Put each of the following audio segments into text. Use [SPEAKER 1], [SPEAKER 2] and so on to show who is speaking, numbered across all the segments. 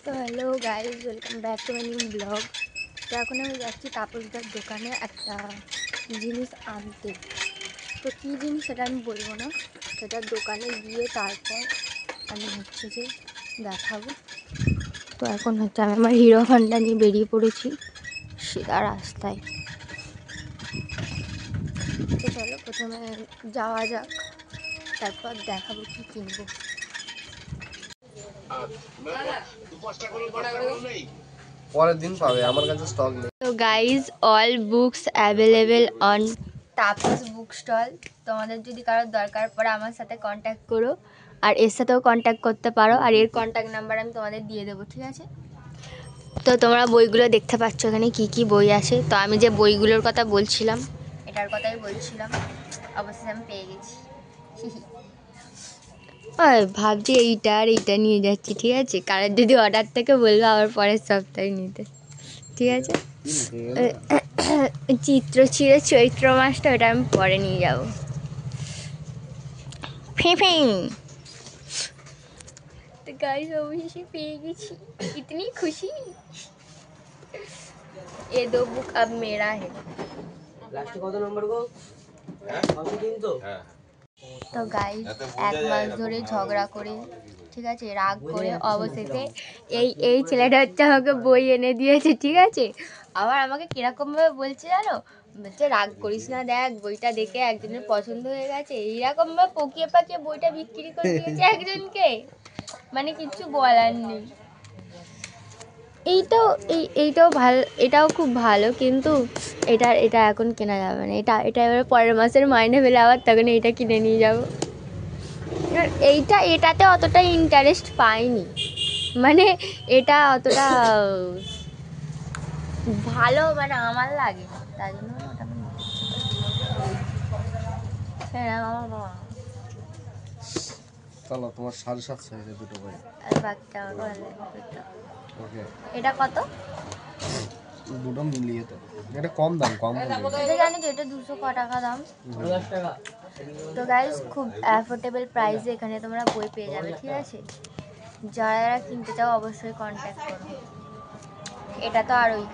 [SPEAKER 1] তো hello guys, welcome back to my new blog. তো এখন আমি যাচ্ছি তাপসদার দোকানে একটা জিনিস আনতে। তো কী জিনিস সেটা আমি বলবো না, সেটা দোকানে গিয়ে তারপর আমি হচ্ছে যে দেখাবো। তো এখন হচ্ছে আমি আমার হিরো হন্ডা নিয়ে বেরিয়ে পড়েছি সিধা রাস্তায়। তো চলো প্রথমে যাওয়া যাক, তারপর দেখাবো কি কিনবো।
[SPEAKER 2] পরের দিন পাবে, আমার কাছে স্টক নেই।
[SPEAKER 1] তো guys, all books available on Tapas book stall. তোমাদের যদি কারোর দরকার পড়ে আমার সাথে কন্ট্যাক্ট করো, আর এর সাথেও কন্ট্যাক্ট করতে পারো, আর এর কন্ট্যাক্ট নাম্বার আমি তোমাদের দিয়ে দেবো, ঠিক আছে? তো তোমরা বইগুলো দেখতে পাচ্ছ এখানে কি কি বই আছে। তো আমি যে বইগুলোর কথা বলছিলাম, এটার কথাই বলছিলাম, অবশ্যই আমি পেয়ে গেছি। ভাবছি এইটা আর এইটা নিয়ে যাচ্ছি, ঠিক আছে? কারণ যদি অর্ডার থেকে বলবো আবার পরের সপ্তাহে নিতে, ঠিক আছে? চিত্র ছিল চৈত্র মাসটা, ওটা আমি পরে নিয়ে যাবো। তো গাইস অবশ্যই পেয়ে গেছি, ইতনি খুশি। ये दो बुक अब मेरा है।
[SPEAKER 2] লাস্ট কত নম্বর গো?
[SPEAKER 1] তো গাইস, এক মাস ধরে ঝগড়া করে, ঠিক আছে, রাগ করে অবশেষে এই ছেলেটা হচ্ছে আমাকে বই এনে দিয়েছে, ঠিক আছে? আবার আমাকে কিরকমভাবে বলছে জানো, বলছে রাগ করিস না, দেখ বইটা দেখে একজনের পছন্দ হয়ে গেছে। এইরকমভাবে পকিয়ে পাকিয়ে বইটা বিক্রি করে দিয়েছে একজনকে, মানে কিছু বলার নেই। এইটাও ভালো, এটাও খুব ভালো, কিন্তু এটা এখন কেনা যাবে না। এটা এবার পরের মাসের মাইনে পেলে আবার তখন এইটা কিনে নিয়ে যাবো। এটাতে অতটা ইন্টারেস্ট পাইনি, মানে এটা অতটা ভালো মানে আমার লাগে না, তাই জন্য ওটা আমি নিতে ইচ্ছে করি। হ্যাঁ মামা,
[SPEAKER 2] চলো তোমার 7.5 হয়েছে দুটো বই।
[SPEAKER 1] আর বাকিটা আমার ভালো লাগে।
[SPEAKER 2] ওকে,
[SPEAKER 1] এটা কত?
[SPEAKER 2] দুটো মিলিয়ে তো এটা কম দাম, কম
[SPEAKER 1] এটা জানি তো, এটা 200 ক টাকা দাম। তো গাইস, খুব অ্যাফোর্ডেবল প্রাইসে এখানে তোমরা বই পেয়ে যাবে, ঠিক আছে? যারা যারা কিনতে চাও অবশ্যই কন্ট্যাক্ট করো। এটা তো আরোই।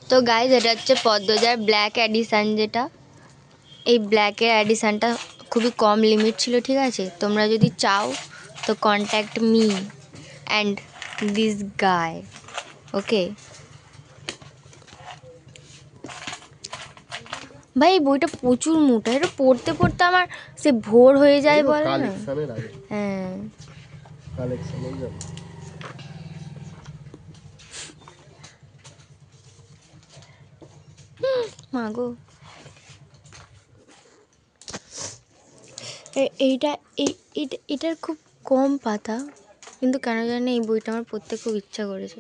[SPEAKER 1] তো গাইস, এটা হচ্ছে পদ্মজার ব্ল্যাক এডিশান, যেটা এই ব্ল্যাকের এডিশানটা খুবই কম লিমিট ছিল, ঠিক আছে? তোমরা যদি চাও তো contact me and this guy, okay? ভাই এই বইটা প্রচুর মোটা, এটা পড়তে পড়তে আমার সে ভোর হয়ে যায়, বলে না? হ্যাঁ, মাগো, এটার খুব কম পাতা, কিন্তু কেন জানি এই বইটা আমার পড়তে খুব ইচ্ছা করেছে।